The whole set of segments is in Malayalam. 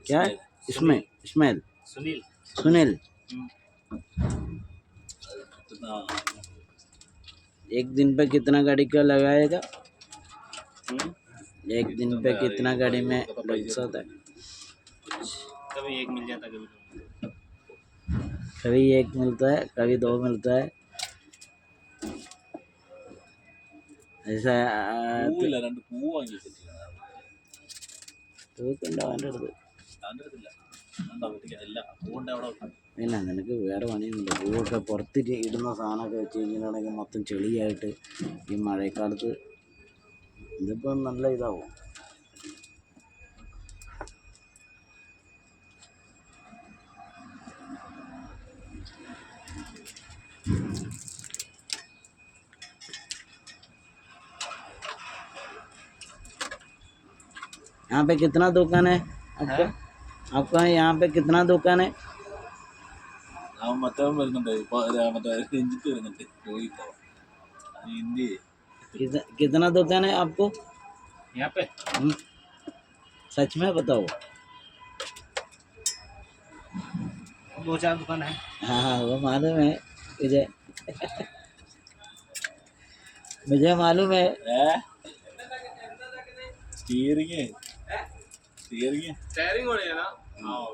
क्या इसमें इस्माइल सुनील सुनील एक दिन पे कितना गाड़ी का लगाएगा? एक दिन पे कितना गाड़ी में लग सकता है? कभी एक मिल जाता कभी कभी एक मिलता है, कभी दो मिलता है। ऐसा തൂക്കുണ്ടോ അവൻ്റെ അടുത്ത്? ഇല്ല, നിനക്ക് വേറെ പണിയൊന്നുമില്ല. പൂവൊക്കെ പുറത്തിട്ട് ഇടുന്ന സാധനമൊക്കെ വെച്ച് കഴിഞ്ഞിട്ടുണ്ടെങ്കിൽ മൊത്തം ചെളിയായിട്ട് ഈ മഴക്കാലത്ത് ഇതിപ്പം നല്ല ഇതാവും. यहाँ पे कितना दुकान है आपका? आपका यहाँ पे कितना दुकान है? कितना दुकान है आपको यहाँ पे? सच में बताओ। 2-4 दुकान है। हाँ वो मालूम है मुझे मुझे मालूम है। स्टीयरिंग होनी है ना? हाँ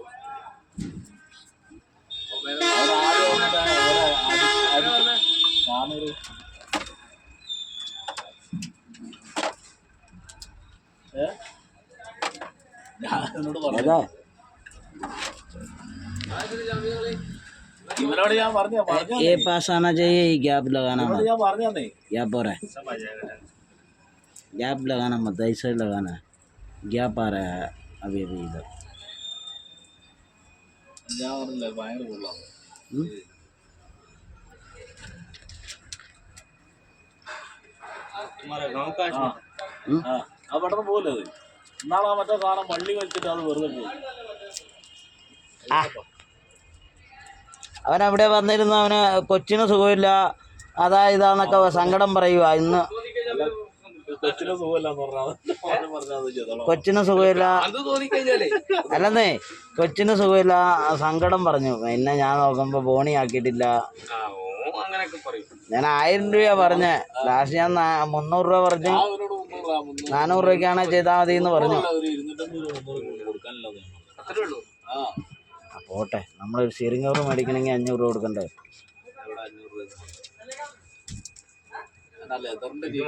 ये पास आना चाहिए, गैप लगाना मत। गैप हो रहा है, सब आ जाएगा। गैप लगाना मत, ऐसे लगाना है। गैप आ रहा है अभी अभी इधर। तुम्हारा गांव का है? പെട്ടെന്ന് പോലെ അത് ഇന്നാളാ മറ്റേ സാധനം വള്ളി വലിച്ചിട്ട് അത് വെറുതെ പോയി. അവനവിടെ വന്നിരുന്നു, അവന് കൊച്ചിന് സുഖമില്ല, അതാ ഇതാന്നൊക്കെ സങ്കടം പറയുക. ഇന്ന് കൊച്ചിന് സുഖമില്ലാന്ന് പറഞ്ഞാൽ കൊച്ചിന് സുഖമില്ല അല്ലെന്നേ, കൊച്ചിന് സുഖമില്ല, സങ്കടം പറഞ്ഞു. പിന്നെ ഞാൻ നോക്കുമ്പോ ബോണി ആക്കിയിട്ടില്ല. ഞാൻ 1000 രൂപ പറഞ്ഞേ, ലാസ്റ്റ് ഞാൻ 300 രൂപ പറഞ്ഞു. 400 രൂപയ്ക്കാണ് ചെയ്താൽ മതി എന്ന് പറഞ്ഞു. പോട്ടെ, നമ്മളൊരു സ്റ്റിയറിംഗ് കവർ മേടിക്കണമെങ്കിൽ 500 രൂപ കൊടുക്കണ്ടേ?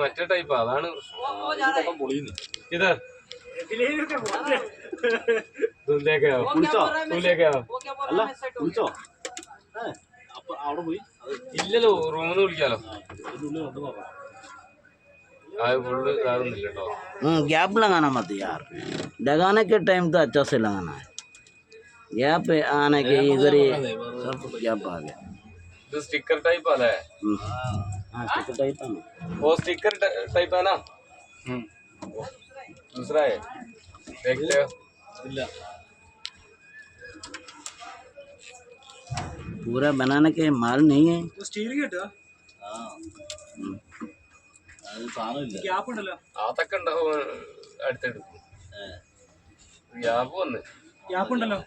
മറ്റേ ടൈപ്പ് അതാണ് ഇത്. അവിടെ പോയി ഇല്ലല്ലോ, റൂമിൽ നിന്ന് വിളിക്കാലോ. फुल കേട്ടോ. गैप लगाना मत यार, लगाने के टाइम तो अच्छा से लगाना है। गैप आने के इधर ही सब गैप आ गया। ഇത് സ്റ്റിക്കർ ടൈപ്പ് അല്ലേ? हाँ स्टिकर टाइप है ना, वो स्टिकर टाइप है ना? दूसरा है, देखते हो? पूरा बनाने के माल नहीं है। स्टील കേട്ടോ. അതൊക്കെ ഉണ്ടാവും അടുത്തെടുക്കും. ഗ്യാപ്പ് വന്ന് ഗ്യാപ്പുണ്ടല്ലോ.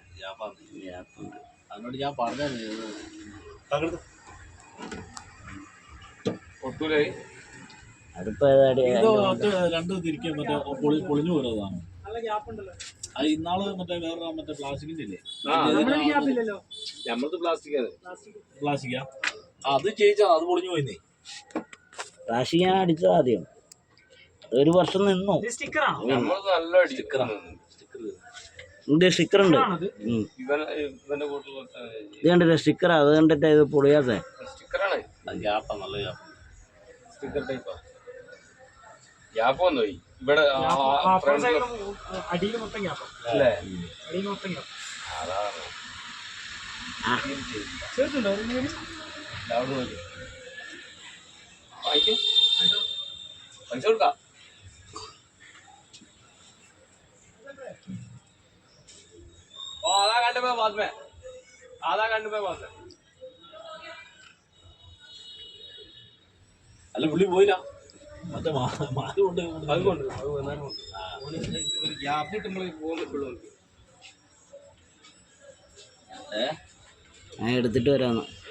അതിനോട് ഞാൻ പറഞ്ഞത് ഒട്ടൂലേ അടുപ്പ് രണ്ട് തിരിക്കാൻ മറ്റേ പൊളിഞ്ഞു പോരുന്നതാണ്. അത് ഇന്നാള് മറ്റേ വേറെ മറ്റേ പ്ലാസ്റ്റിക്കിന്റെ ഇല്ലേ, നമ്മളത് പ്ലാസ്റ്റിക്കാ അത് ചെയ്യിച്ചാ അത് പൊളിഞ്ഞു പോയിന്നേ. പ്രാശി ഞാൻ അടിച്ചത് ആദ്യം, ഒരു വർഷം നിന്നു. നല്ല സ്റ്റിക്കർ ഉണ്ട്. ഇത് കണ്ടില്ലേ സ്റ്റിക്കർ? അത് കണ്ടിട്ട് ഇത് പൊളിയാതെ സ്റ്റിക്കറാണ്. നല്ല സ്റ്റിക്കർ ടൈപ്പാ. ഗ്യാപ്പ് വന്നു പോയി ഇവിടെ അടിയിൽ മൊത്തം ഗ്യാപ്പ് അല്ലേ? അടിയിൽ മൊത്തം ഗ്യാപ്പ്. അതാണ് പൈസ കൊടുക്കാം. आधा घंटे में बाद में, आधा घंटे में बाद में. അല്ല പുള്ളി പോയില്ല, മറ്റേ അതുകൊണ്ട് അതുകൊണ്ട് ഒരു ഗ്യാപ്പ് കിട്ടുമ്പോഴേ പോകാൻ പറ്റുള്ളൂ. ഞാൻ എടുത്തിട്ട് വരാമെന്ന്.